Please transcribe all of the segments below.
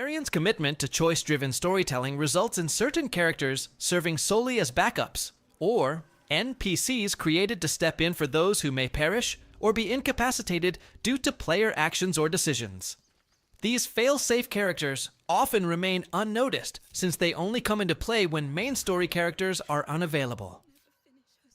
Larian's commitment to choice-driven storytelling results in certain characters serving solely as backups, or NPCs created to step in for those who may perish or be incapacitated due to player actions or decisions. These fail-safe characters often remain unnoticed since they only come into play when main story characters are unavailable.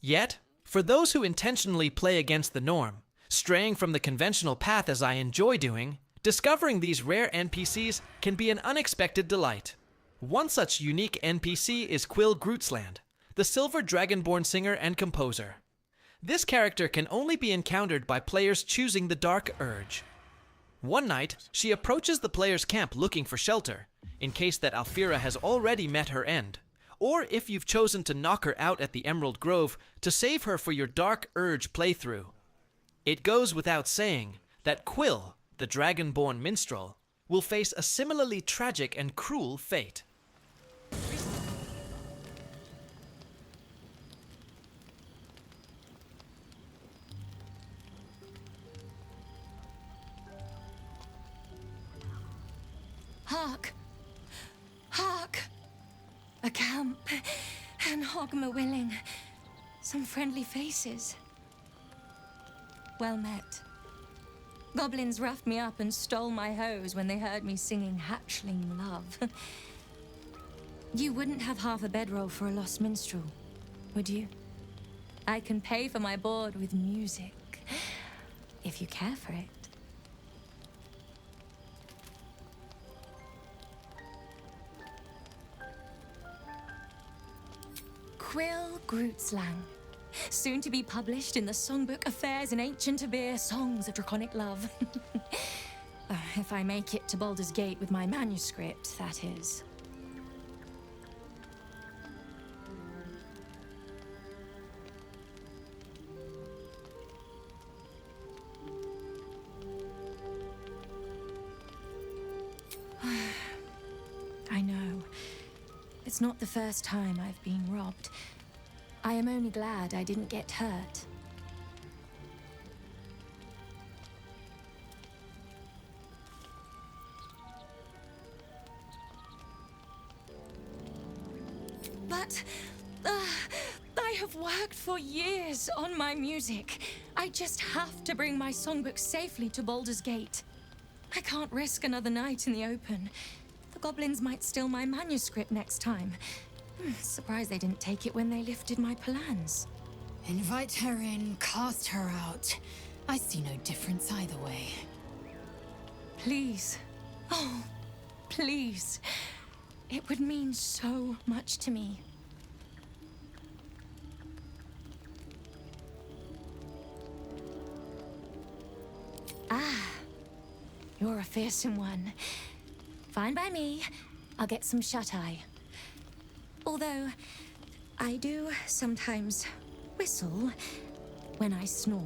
Yet, for those who intentionally play against the norm, straying from the conventional path as I enjoy doing, discovering these rare NPCs can be an unexpected delight. One such unique NPC is Quil Grootsland, the Silver Dragonborn singer and composer. This character can only be encountered by players choosing the Dark Urge. One night, she approaches the player's camp looking for shelter, in case that Alfira has already met her end, or if you've chosen to knock her out at the Emerald Grove to save her for your Dark Urge playthrough. It goes without saying that Quil, the Dragonborn minstrel, will face a similarly tragic and cruel fate. Hark! Hark! A camp, and Hogma willing. Some friendly faces. Well met. Goblins roughed me up and stole my hose when they heard me singing hatchling love. You wouldn't have half a bedroll for a lost minstrel, would you? I can pay for my board with music, if you care for it. Quil Grootsland, soon to be published in the songbook Affairs in Ancient Abir, Songs of Draconic Love. If I make it to Baldur's Gate with my manuscript, that is. I know. It's not the first time I've been robbed. I am only glad I didn't get hurt. But I have worked for years on my music. I just have to bring my songbook safely to Baldur's Gate. I can't risk another night in the open. The goblins might steal my manuscript next time. Surprised they didn't take it when they lifted my plans. Invite her in, cast her out. I see no difference either way. Please. Oh, please. It would mean so much to me. Ah, you're a fearsome one. Fine by me. I'll get some shut-eye. Although, I do sometimes whistle when I snore.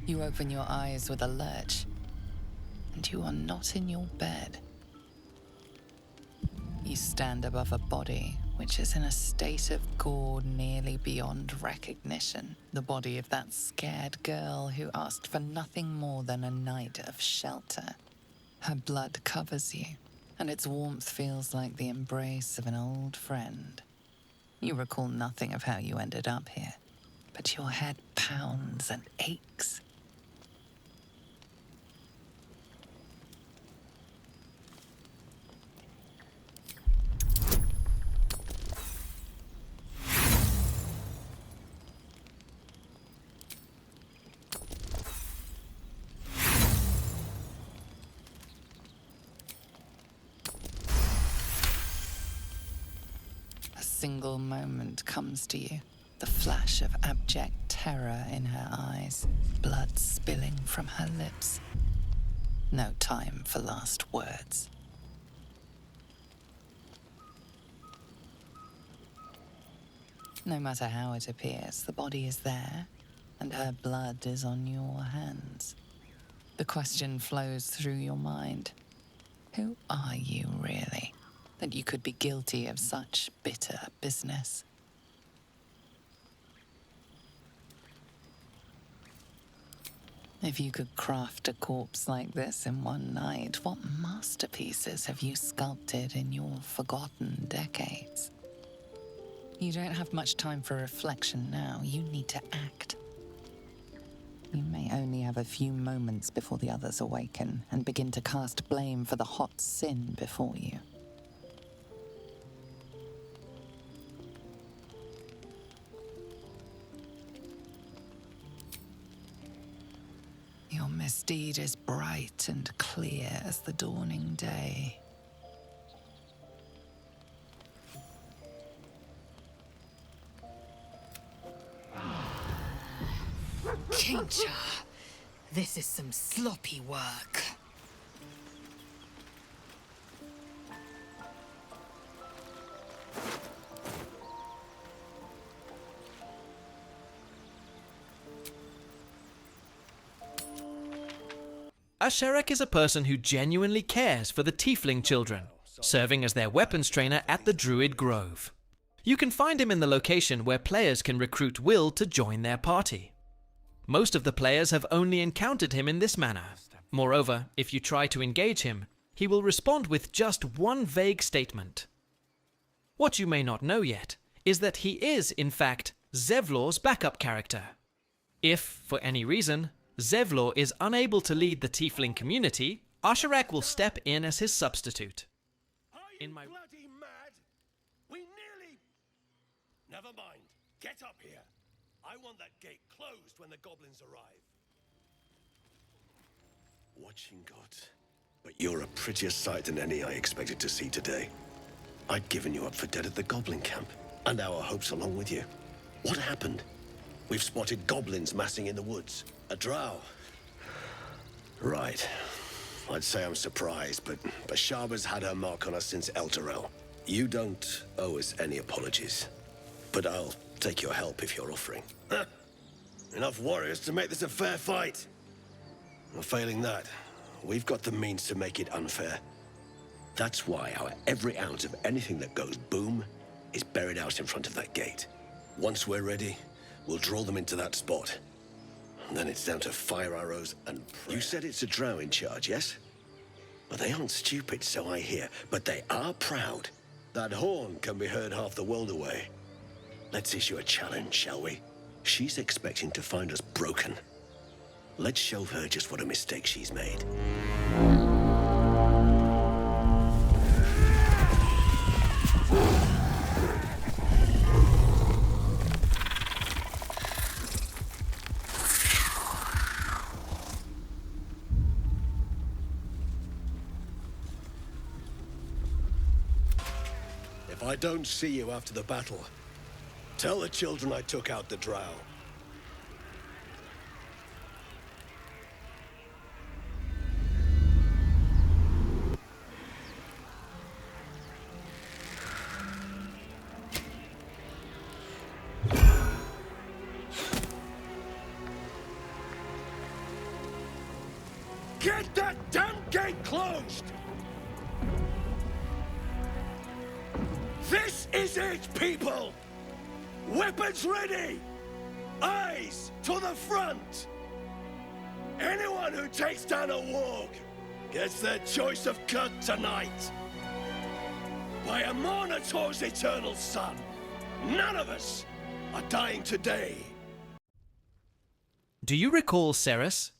You open your eyes with a lurch, and you are not in your bed. You stand above a body which is in a state of gore nearly beyond recognition. The body of that scared girl who asked for nothing more than a night of shelter. Her blood covers you, and its warmth feels like the embrace of an old friend. You recall nothing of how you ended up here, but your head pounds and aches. A single moment comes to you, the flash of abject terror in her eyes, blood spilling from her lips. No time for last words. No matter how it appears, the body is there, and her blood is on your hands. The question flows through your mind. Who are you, really? that you could be guilty of such bitter business. If you could craft a corpse like this in one night, what masterpieces have you sculpted in your forgotten decades? You don't have much time for reflection now. You need to act. You may only have a few moments before the others awaken and begin to cast blame for the hot sin before you. Your misdeed is bright and clear as the dawning day. Kincha, this is some sloppy work. Asharak is a person who genuinely cares for the tiefling children, serving as their weapons trainer at the Druid Grove. You can find him in the location where players can recruit Will to join their party. Most of the players have only encountered him in this manner. Moreover, if you try to engage him, he will respond with just one vague statement. What you may not know yet is that he is, in fact, Zevlor's backup character. If, for any reason, Zevlor is unable to lead the tiefling community, Asharak will step in as his substitute. Are you bloody mad? We nearly... Never mind. Get up here. I want that gate closed when the goblins arrive. Watching God. But you're a prettier sight than any I expected to see today. I'd given you up for dead at the goblin camp, and our hopes along with you. What happened? We've spotted goblins massing in the woods. A drow. Right. I'd say I'm surprised, but Bashaba's had her mark on us since Elturel. You don't owe us any apologies. But I'll take your help if you're offering. Enough warriors to make this a fair fight. Well, failing that, we've got the means to make it unfair. That's why our every ounce of anything that goes boom is buried out in front of that gate. Once we're ready, we'll draw them into that spot. And then it's down to fire arrows and prayer. You said it's a drow in charge, yes? Well, they aren't stupid, so I hear, but they are proud. That horn can be heard half the world away. Let's issue a challenge, shall we? She's expecting to find us broken. Let's show her just what a mistake she's made. If I don't see you after the battle, tell the children I took out the drow. Get that damn gate closed! This is it, people! Weapons ready! Eyes to the front! Anyone who takes down a warg gets their choice of cut tonight! By Amarnator's eternal son, none of us are dying today! Do you recall Cerys?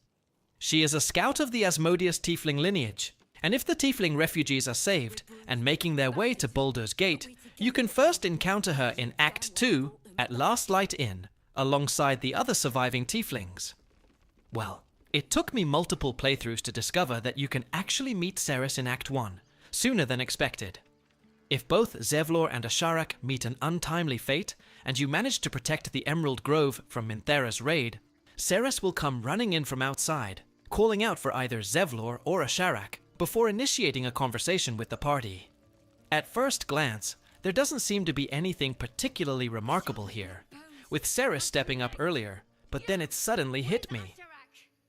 She is a scout of the Asmodeus tiefling lineage, and if the tiefling refugees are saved and making their way to Baldur's Gate, you can first encounter her in Act 2 at Last Light Inn, alongside the other surviving tieflings. Well, it took me multiple playthroughs to discover that you can actually meet Cerys in Act 1, sooner than expected. If both Zevlor and Asharak meet an untimely fate, and you manage to protect the Emerald Grove from Minthera's raid, Cerys will come running in from outside, calling out for either Zevlor or Asharak, before initiating a conversation with the party. At first glance, there doesn't seem to be anything particularly remarkable here, with Cerys stepping up earlier, but then it suddenly hit me.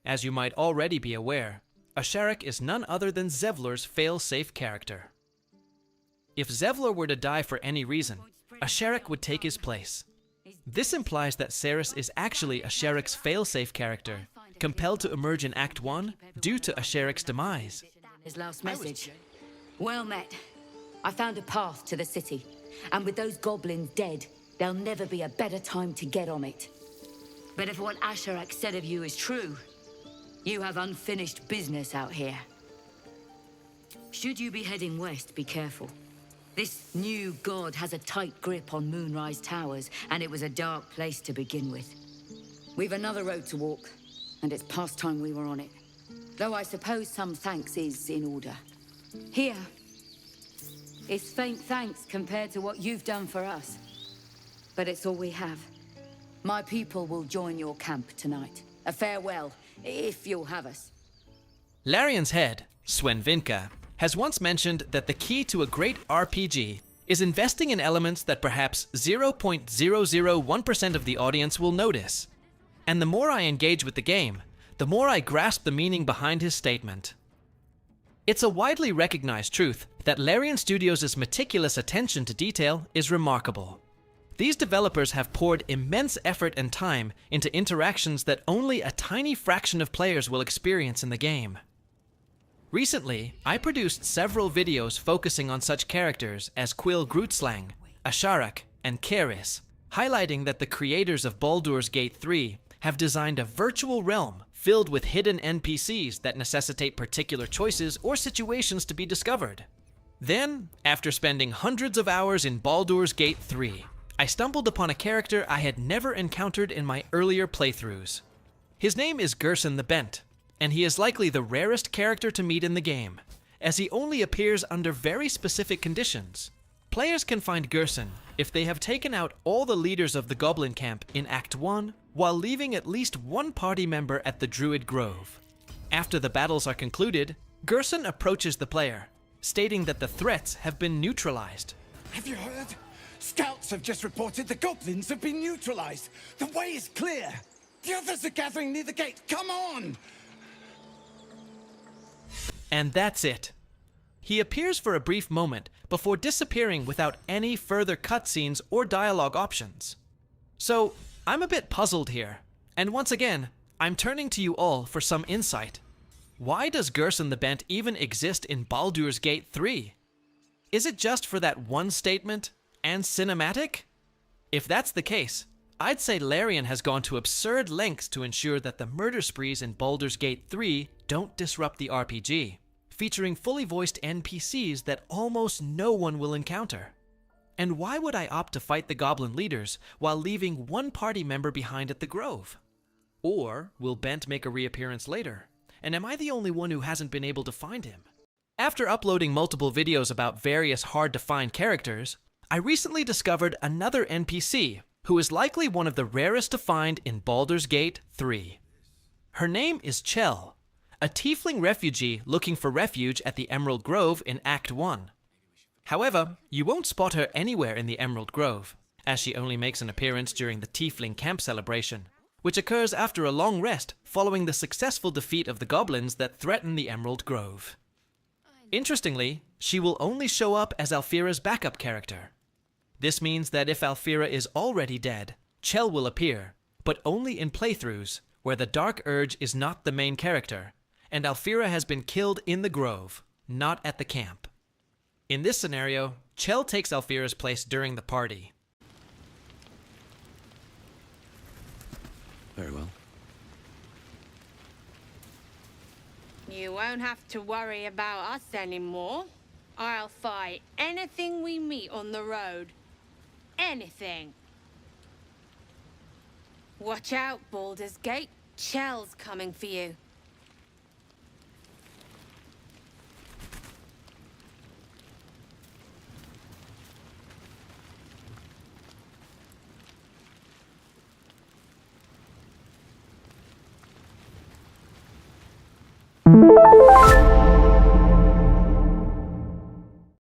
As you might already be aware, Asharak is none other than Zevlor's fail-safe character. If Zevlor were to die for any reason, Asharak would take his place. This implies that Cerys is actually Asharak's failsafe character, compelled to emerge in Act 1 due to Asharak's demise. His last message. Well met. I found a path to the city, and with those goblins dead, there'll never be a better time to get on it. But if what Asharak said of you is true, you have unfinished business out here. Should you be heading west, be careful. This new god has a tight grip on Moonrise Towers, and it was a dark place to begin with. We've another road to walk, and it's past time we were on it. Though I suppose some thanks is in order. Here is faint thanks compared to what you've done for us. But it's all we have. My people will join your camp tonight. A farewell, if you'll have us. Larian's head, Swenvinka, has once mentioned that the key to a great RPG is investing in elements that perhaps 0.001% of the audience will notice. And the more I engage with the game, the more I grasp the meaning behind his statement. It's a widely recognized truth that Larian Studios' meticulous attention to detail is remarkable. These developers have poured immense effort and time into interactions that only a tiny fraction of players will experience in the game. Recently, I produced several videos focusing on such characters as Quil Grootsland, Asharak, and Cerys, highlighting that the creators of Baldur's Gate 3 have designed a virtual realm filled with hidden NPCs that necessitate particular choices or situations to be discovered. Then, after spending hundreds of hours in Baldur's Gate 3, I stumbled upon a character I had never encountered in my earlier playthroughs. His name is Gerson the Bent, and he is likely the rarest character to meet in the game, as he only appears under very specific conditions. Players can find Gerson if they have taken out all the leaders of the Goblin Camp in Act 1 while leaving at least one party member at the Druid Grove. After the battles are concluded, Gerson approaches the player, stating that the threats have been neutralized. Have you heard? Scouts have just reported the goblins have been neutralized. The way is clear. The others are gathering near the gate. Come on! And that's it. He appears for a brief moment before disappearing without any further cutscenes or dialogue options. So, I'm a bit puzzled here, and once again, I'm turning to you all for some insight. Why does Gerson the Bent even exist in Baldur's Gate 3? Is it just for that one statement and cinematic? If that's the case, I'd say Larian has gone to absurd lengths to ensure that the murder sprees in Baldur's Gate 3 don't disrupt the RPG, featuring fully voiced NPCs that almost no one will encounter. And why would I opt to fight the goblin leaders while leaving one party member behind at the Grove? Or will Bent make a reappearance later? And am I the only one who hasn't been able to find him? After uploading multiple videos about various hard-to-find characters, I recently discovered another NPC who is likely one of the rarest to find in Baldur's Gate 3. Her name is Chell, a tiefling refugee looking for refuge at the Emerald Grove in Act 1. However, you won't spot her anywhere in the Emerald Grove, as she only makes an appearance during the tiefling camp celebration, which occurs after a long rest following the successful defeat of the goblins that threaten the Emerald Grove. Interestingly, she will only show up as Alfira's backup character. This means that if Alfira is already dead, Chell will appear, but only in playthroughs where the Dark Urge is not the main character, and Alfira has been killed in the Grove, not at the camp. In this scenario, Chell takes Alfira's place during the party. Very well. You won't have to worry about us anymore. I'll fight anything we meet on the road. Anything. Watch out, Baldur's Gate. Chell's coming for you.